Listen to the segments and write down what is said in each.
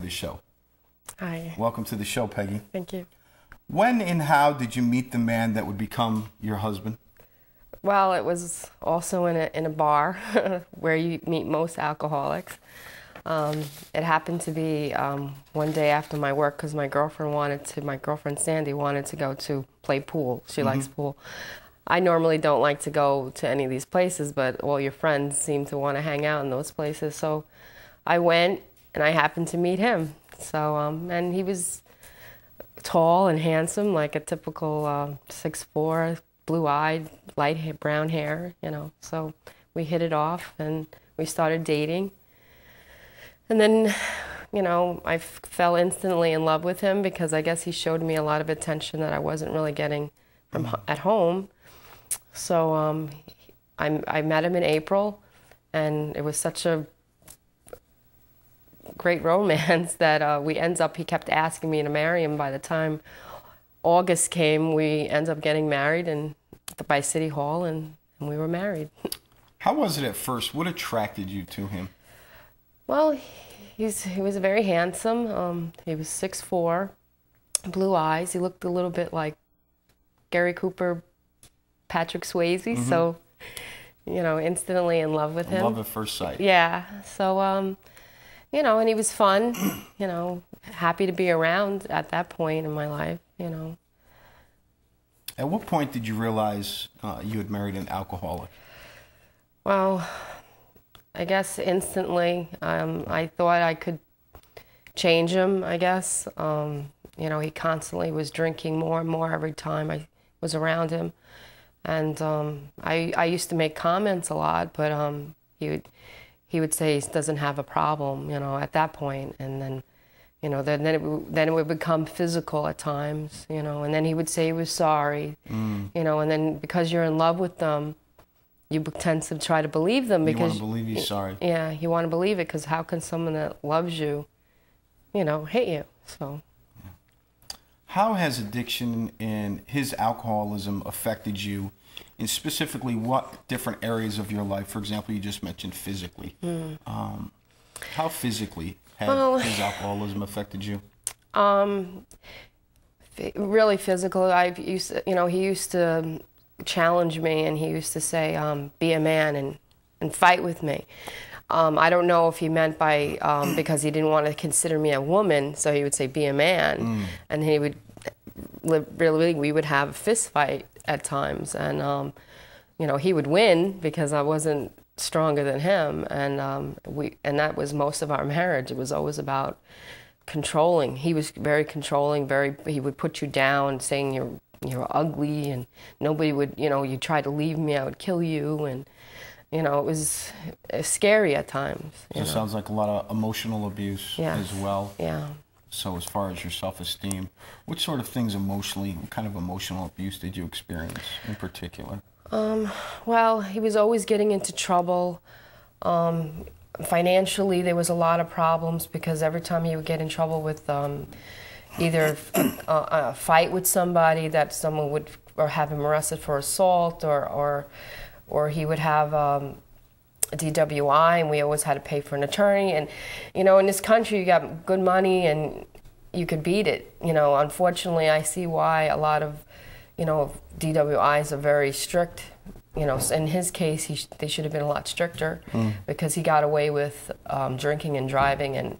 the show. Hi. Welcome to the show, Peggy. Thank you. When and how did you meet the man that would become your husband? Well, it was also in a bar where you meet most alcoholics. It happened to be one day after my work because my girlfriend Sandy wanted to go to play pool. She likes pool. I normally don't like to go to any of these places, but all your friends seem to want to hang out in those places. So I went and I happened to meet him. So, and he was tall and handsome, like a typical 6'4", blue-eyed, brown hair, you know. So we hit it off and we started dating. And then, you know, I fell instantly in love with him because I guess he showed me a lot of attention that I wasn't really getting from at home. So I met him in April, and it was such a great romance that he kept asking me to marry him. By the time August came, we ended up getting married by City Hall, and we were married. How was it at first? What attracted you to him? Well, he was very handsome. He was 6'4", blue eyes. He looked a little bit like Gary Cooper, Patrick Swayze. So, you know, instantly in love with him. Love at first sight. Yeah. So, you know, and he was fun. You know, happy to be around at that point in my life. You know. At what point did you realize you had married an alcoholic? Well, I guess instantly. I thought I could change him, I guess. You know, he constantly was drinking more and more every time I was around him. And I used to make comments a lot, but he would say he doesn't have a problem, you know, at that point. And then, you know, then it would become physical at times, you know, and then he would say he was sorry, you know, and then because you're in love with them, you tend to try to believe them because... You want to believe he's sorry. Yeah, you want to believe it because how can someone that loves you, you know, hate you? So... How has addiction and his alcoholism affected you, and specifically what different areas of your life? For example, you just mentioned physically. How physically has his alcoholism affected you? Really physical. You know, he used to challenge me, and he used to say, "Be a man and fight with me." I don't know if he meant by because he didn't want to consider me a woman, so he would say, "Be a man," and he would we would have a fist fight at times, and you know, he would win because I wasn't stronger than him, and that was most of our marriage. It was always about controlling. He was very controlling. He would put you down, saying you're ugly, and nobody would, you know, you try to leave me, I would kill you, and you know, it was scary at times. So it sounds like a lot of emotional abuse as well. Yeah. So as far as your self-esteem, what sort of things emotionally, what kind of emotional abuse did you experience in particular? Well, he was always getting into trouble. Financially, there was a lot of problems because every time he would get in trouble with either a fight with somebody, that someone would have him arrested for assault, or he would have a DWI, and we always had to pay for an attorney. And, you know, in this country, you got good money and you could beat it. You know, unfortunately, I see why a lot of, you know, DWIs are very strict. You know, in his case, they should have been a lot stricter because he got away with drinking and driving, and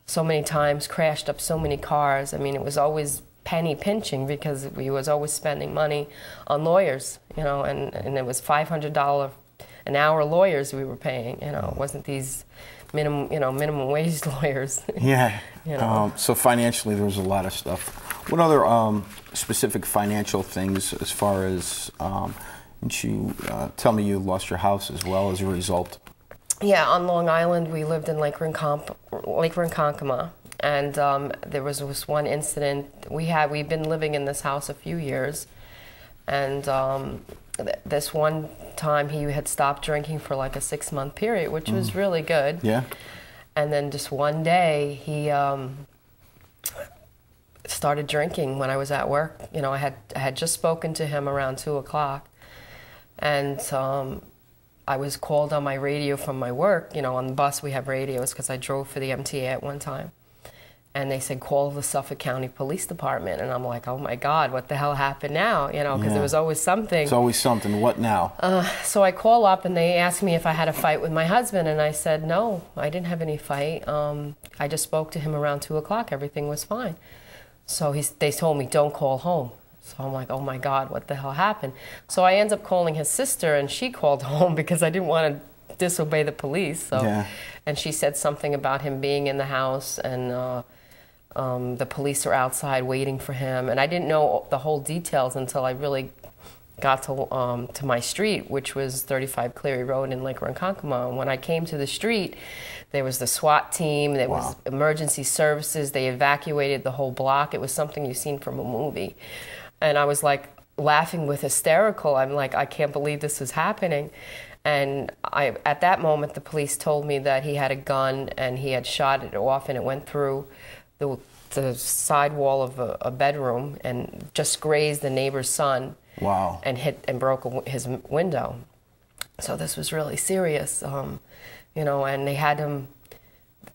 so many times crashed up so many cars. I mean, it was always penny pinching because we was always spending money on lawyers, you know, and it was $500 an hour lawyers we were paying, you know. It wasn't these minimum wage lawyers. Yeah. You know. So financially there was a lot of stuff. What other specific financial things as far as, didn't you tell me you lost your house as well as a result? Yeah, on Long Island we lived in Lake Ronkonkoma. And there was this one incident. We've been living in this house a few years, and this one time he had stopped drinking for like a 6-month period, which was really good. Yeah. And then just one day he started drinking when I was at work. You know, I had just spoken to him around 2 o'clock, and I was called on my radio from my work. You know, on the bus we have radios because I drove for the MTA at one time. And they said, call the Suffolk County Police Department. And I'm like, oh my God, what the hell happened now? You know, because there was always something. It's always something. What now? So I call up and they asked me if I had a fight with my husband. And I said, no, I didn't have any fight. I just spoke to him around 2 o'clock. Everything was fine. So they told me, don't call home. So I'm like, oh my God, what the hell happened? So I ended up calling his sister, and she called home because I didn't want to disobey the police. So, and she said something about him being in the house, and the police are outside waiting for him. And I didn't know the whole details until I really got to my street, which was 35 Cleary Road in Lake Ronkonkoma. And when I came to the street, there was the SWAT team, there was emergency services, they evacuated the whole block. It was something you've seen from a movie. And I was like laughing with hysterical. I'm like, I can't believe this is happening. And at that moment, the police told me that he had a gun and he had shot it off, and it went through the side wall of a bedroom and just grazed the neighbor's son. Wow. And hit and broke his window. So this was really serious, you know. And they had him.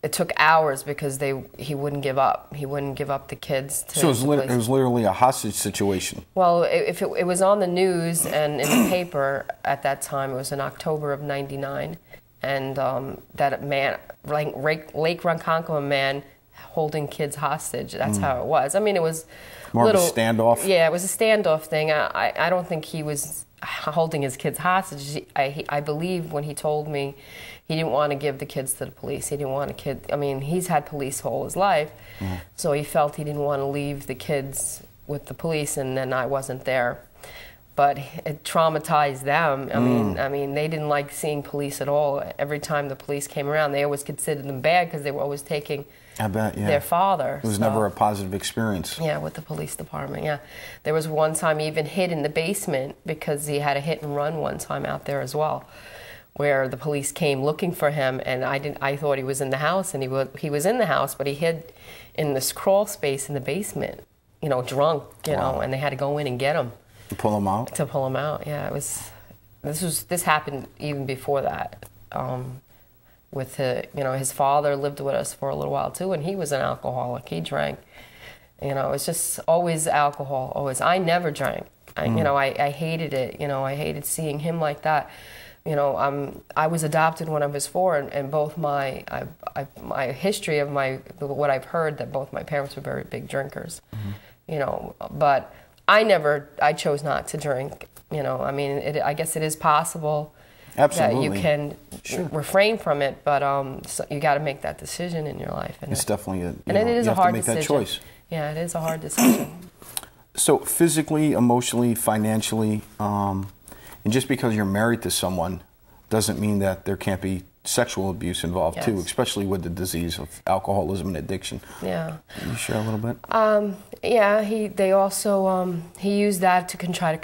It took hours because he wouldn't give up. He wouldn't give up the kids. So it was literally a hostage situation. Well, if it was on the news and in the paper at that time. It was in October of '99, and that man, like Lake Ronkonkoma man, holding kids hostage. That's how it was. I mean, it was more of a standoff. Yeah, it was a standoff thing. I don't think he was holding his kids hostage. I believe when he told me he didn't want to give the kids to the police. He didn't want a kid. I mean, he's had police all his life, so he felt he didn't want to leave the kids with the police, and then I wasn't there. But it traumatized them. I mean, they didn't like seeing police at all. Every time the police came around, they always considered them bad because they were always taking their father. It was never a positive experience. Yeah, with the police department, yeah. There was one time he even hid in the basement because he had a hit and run one time out there as well, where the police came looking for him, and I thought he was in the house, and he was in the house, but he hid in this crawl space in the basement, you know, drunk, you know, and they had to go in and get him. To pull him out? To pull him out, yeah. This happened even before that. With you know, his father lived with us for a little while too, and he was an alcoholic. He drank. You know, it's just always alcohol, always. I never drank. You know, I hated it. You know, I hated seeing him like that. You know, I was adopted when I was 4, and both my history of what I've heard, that both my parents were very big drinkers. You know, but I chose not to drink. You know, I mean, I guess it is possible that you can refrain from it, but so you got to make that decision in your life. And it's definitely it is a hard decision. That choice. Yeah, it is a hard decision. So physically, emotionally, financially, and just because you're married to someone doesn't mean that there can't be sexual abuse involved too, especially with the disease of alcoholism and addiction. Yeah. Can you share a little bit? Yeah, he used that to try to